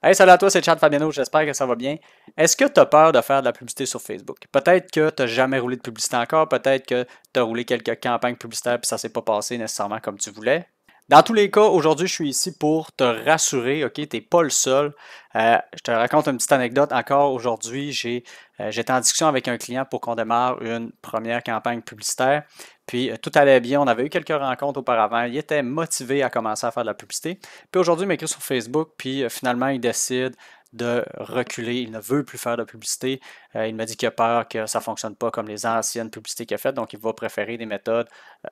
Hey, salut à toi, c'est Chad Fabiano, j'espère que ça va bien. Est-ce que tu as peur de faire de la publicité sur Facebook? Peut-être que tu n'as jamais roulé de publicité encore, peut-être que tu as roulé quelques campagnes publicitaires et ça ne s'est pas passé nécessairement comme tu voulais. Dans tous les cas, aujourd'hui, je suis ici pour te rassurer, ok? Tu n'es pas le seul. Je te raconte une petite anecdote. Encore aujourd'hui, j'étais en discussion avec un client pour qu'on démarre une première campagne publicitaire. Puis tout allait bien, on avait eu quelques rencontres auparavant. Il était motivé à commencer à faire de la publicité. Puis aujourd'hui, il m'écrit sur Facebook, puis finalement, il décide de reculer. Il ne veut plus faire de publicité. Il m'a dit qu'il a peur que ça ne fonctionne pas comme les anciennes publicités qu'il a faites, donc il va préférer des méthodes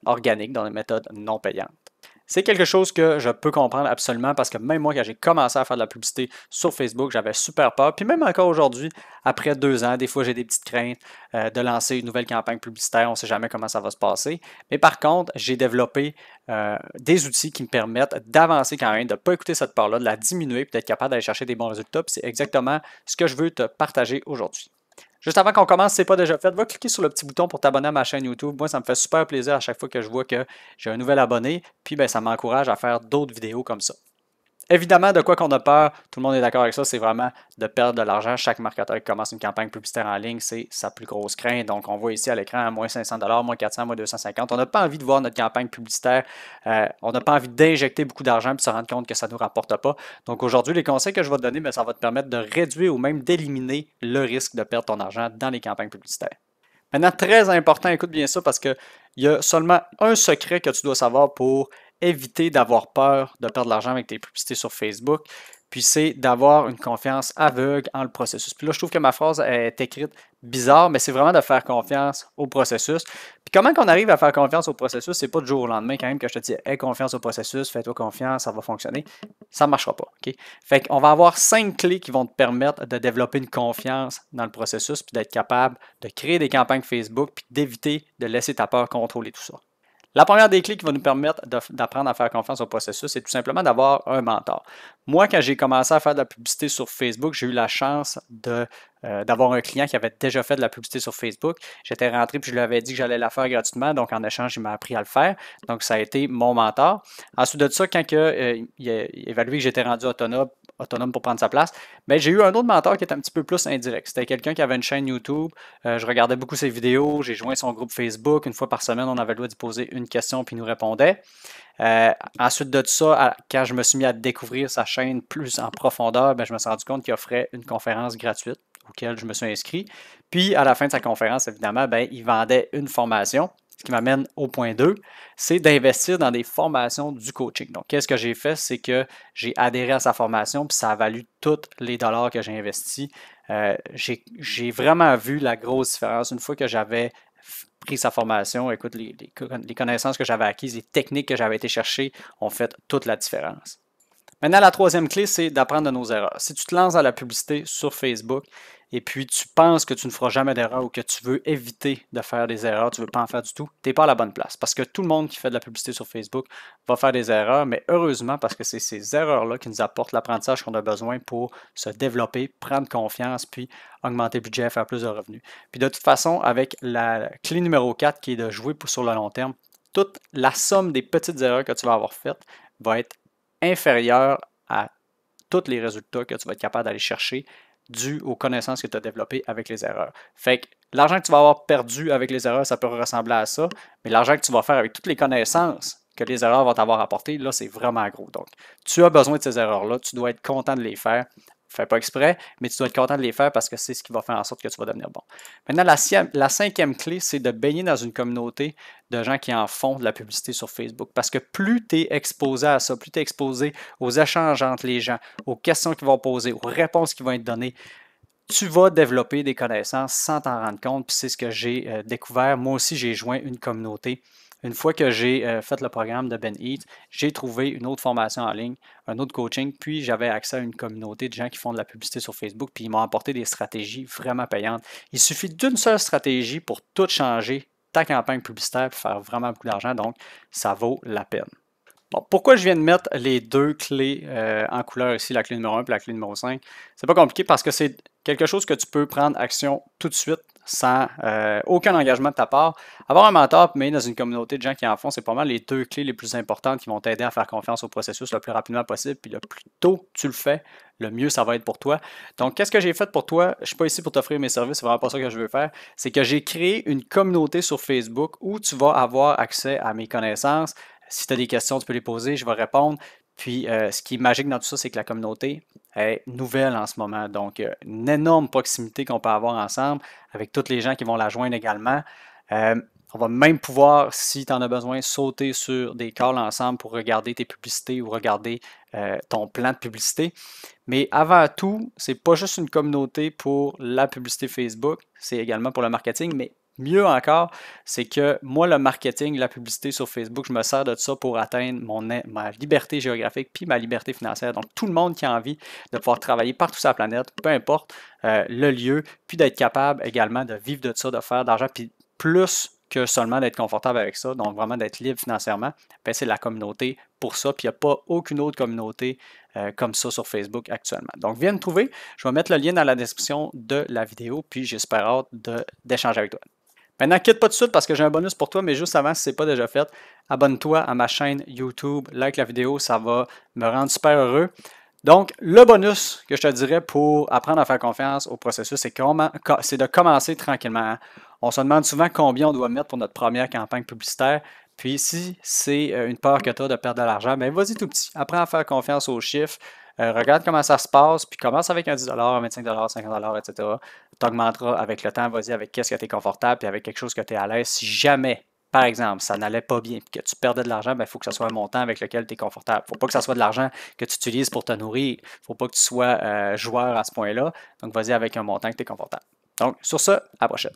organiques, donc des méthodes non payantes. C'est quelque chose que je peux comprendre absolument parce que même moi, quand j'ai commencé à faire de la publicité sur Facebook, j'avais super peur. Puis même encore aujourd'hui, après 2 ans, des fois j'ai des petites craintes de lancer une nouvelle campagne publicitaire. On ne sait jamais comment ça va se passer. Mais par contre, j'ai développé des outils qui me permettent d'avancer quand même, de ne pas écouter cette part-là, de la diminuer, puis d'être capable d'aller chercher des bons résultats. Puis c'est exactement ce que je veux te partager aujourd'hui. Juste avant qu'on commence, si ce n'est pas déjà fait, va cliquer sur le petit bouton pour t'abonner à ma chaîne YouTube. Moi, ça me fait super plaisir à chaque fois que je vois que j'ai un nouvel abonné. Puis, ben, ça m'encourage à faire d'autres vidéos comme ça. Évidemment, de quoi qu'on a peur, tout le monde est d'accord avec ça, c'est vraiment de perdre de l'argent. Chaque marketeur qui commence une campagne publicitaire en ligne, c'est sa plus grosse crainte. Donc, on voit ici à l'écran, moins 500 moins 400, moins 250. On n'a pas envie de voir notre campagne publicitaire. On n'a pas envie d'injecter beaucoup d'argent puis se rendre compte que ça ne nous rapporte pas. Donc, aujourd'hui, les conseils que je vais te donner, ça va te permettre de réduire ou même d'éliminer le risque de perdre ton argent dans les campagnes publicitaires. Maintenant, très important, écoute bien ça parce qu'il y a seulement un secret que tu dois savoir pour éviter d'avoir peur de perdre de l'argent avec tes publicités sur Facebook. Puis c'est d'avoir une confiance aveugle en le processus. Puis là, je trouve que ma phrase est écrite bizarre, mais c'est vraiment de faire confiance au processus. Puis comment qu'on arrive à faire confiance au processus, c'est pas du jour au lendemain quand même que je te dis aie confiance au processus, fais-toi confiance, ça va fonctionner. Ça ne marchera pas. OK? Fait qu'on va avoir 5 clés qui vont te permettre de développer une confiance dans le processus, puis d'être capable de créer des campagnes Facebook, puis d'éviter de laisser ta peur contrôler tout ça. La première des clés qui va nous permettre d'apprendre à faire confiance au processus, c'est tout simplement d'avoir un mentor. Moi, quand j'ai commencé à faire de la publicité sur Facebook, j'ai eu la chance d'avoir un client qui avait déjà fait de la publicité sur Facebook. J'étais rentré puis je lui avais dit que j'allais la faire gratuitement, donc en échange, il m'a appris à le faire. Donc, ça a été mon mentor. Ensuite de ça, quand il a évalué que j'étais rendu autonome pour prendre sa place, mais j'ai eu un autre mentor qui était un petit peu plus indirect. C'était quelqu'un qui avait une chaîne YouTube. Je regardais beaucoup ses vidéos. J'ai joint son groupe Facebook. Une fois par semaine, on avait le droit d'y poser une question puis il nous répondait. Ensuite de ça, quand je me suis mis à découvrir sa chaîne plus en profondeur, je me suis rendu compte qu'il offrait une conférence gratuite auquel je me suis inscrit. Puis à la fin de sa conférence, évidemment, il vendait une formation. Ce qui m'amène au point 2, c'est d'investir dans des formations du coaching. Donc, qu'est-ce que j'ai fait? C'est que j'ai adhéré à sa formation, puis ça a valu tous les dollars que j'ai investis. J'ai vraiment vu la grosse différence une fois que j'avais pris sa formation. Écoute, les connaissances que j'avais acquises, les techniques que j'avais été chercher ont fait toute la différence. Maintenant, la troisième clé, c'est d'apprendre de nos erreurs. Si tu te lances à la publicité sur Facebook et puis tu penses que tu ne feras jamais d'erreur ou que tu veux éviter de faire des erreurs, tu ne veux pas en faire du tout, tu n'es pas à la bonne place. Parce que tout le monde qui fait de la publicité sur Facebook va faire des erreurs, mais heureusement, parce que c'est ces erreurs-là qui nous apportent l'apprentissage qu'on a besoin pour se développer, prendre confiance, puis augmenter le budget, faire plus de revenus. Puis de toute façon, avec la clé numéro 4 qui est de jouer sur le long terme, toute la somme des petites erreurs que tu vas avoir faites va être inférieur à tous les résultats que tu vas être capable d'aller chercher dû aux connaissances que tu as développées avec les erreurs. Fait que l'argent que tu vas avoir perdu avec les erreurs, ça peut ressembler à ça, mais l'argent que tu vas faire avec toutes les connaissances que les erreurs vont t'avoir apporté, là, c'est vraiment gros. Donc, tu as besoin de ces erreurs-là, tu dois être content de les faire. Fais pas exprès, mais tu dois être content de les faire parce que c'est ce qui va faire en sorte que tu vas devenir bon. Maintenant, la cinquième clé, c'est de baigner dans une communauté de gens qui en font de la publicité sur Facebook. Parce que plus tu es exposé à ça, plus tu es exposé aux échanges entre les gens, aux questions qu'ils vont poser, aux réponses qui vont être données, tu vas développer des connaissances sans t'en rendre compte. Puis c'est ce que j'ai découvert. Moi aussi, j'ai joint une communauté. Une fois que j'ai fait le programme de Ben Eat, j'ai trouvé une autre formation en ligne, un autre coaching, puis j'avais accès à une communauté de gens qui font de la publicité sur Facebook, puis ils m'ont apporté des stratégies vraiment payantes. Il suffit d'une seule stratégie pour tout changer ta campagne publicitaire et faire vraiment beaucoup d'argent, donc ça vaut la peine. Bon, pourquoi je viens de mettre les deux clés en couleur ici, la clé numéro 1 et la clé numéro 5? C'est pas compliqué parce que c'est quelque chose que tu peux prendre action tout de suite sans aucun engagement de ta part. Avoir un mentor, mais dans une communauté de gens qui en font, c'est pas mal les deux clés les plus importantes qui vont t'aider à faire confiance au processus le plus rapidement possible. Puis le plus tôt tu le fais, le mieux ça va être pour toi. Donc, qu'est-ce que j'ai fait pour toi? Je ne suis pas ici pour t'offrir mes services, c'est vraiment pas ça que je veux faire. C'est que j'ai créé une communauté sur Facebook où tu vas avoir accès à mes connaissances. Si tu as des questions, tu peux les poser, je vais répondre. Puis, ce qui est magique dans tout ça, c'est que la communauté est nouvelle en ce moment. Donc, une énorme proximité qu'on peut avoir ensemble avec tous les gens qui vont la joindre également. On va même pouvoir, si tu en as besoin, sauter sur des calls ensemble pour regarder tes publicités ou regarder ton plan de publicité. Mais avant tout, c'est pas juste une communauté pour la publicité Facebook, c'est également pour le marketing, mais mieux encore, c'est que moi, le marketing, la publicité sur Facebook, je me sers de ça pour atteindre ma liberté géographique puis ma liberté financière. Donc, tout le monde qui a envie de pouvoir travailler partout sur la planète, peu importe le lieu, puis d'être capable également de vivre de ça, de faire d'argent, puis plus que seulement d'être confortable avec ça, donc vraiment d'être libre financièrement, ben c'est la communauté pour ça, puis il n'y a pas aucune autre communauté comme ça sur Facebook actuellement. Donc, viens me trouver, je vais mettre le lien dans la description de la vidéo, puis j'espère hâte d'échanger avec toi. Maintenant, quitte pas tout de suite parce que j'ai un bonus pour toi, mais juste avant, si ce n'est pas déjà fait, abonne-toi à ma chaîne YouTube, like la vidéo, ça va me rendre super heureux. Donc, le bonus que je te dirais pour apprendre à faire confiance au processus, c'est de commencer tranquillement. On se demande souvent combien on doit mettre pour notre première campagne publicitaire. Puis, si c'est une peur que tu as de perdre de l'argent, bien vas-y tout petit. Apprends à faire confiance aux chiffres. Regarde comment ça se passe, puis commence avec un 10 $, 25 $, 50 $, etc. Tu augmenteras avec le temps. Vas-y avec qu'est-ce que tu es confortable, puis avec quelque chose que tu es à l'aise. Si jamais par exemple, ça n'allait pas bien et que tu perdais de l'argent, il faut que ce soit un montant avec lequel tu es confortable. Il ne faut pas que ce soit de l'argent que tu utilises pour te nourrir. Il ne faut pas que tu sois joueur à ce point-là. Donc, vas-y avec un montant que tu es confortable. Donc, sur ce, à la prochaine.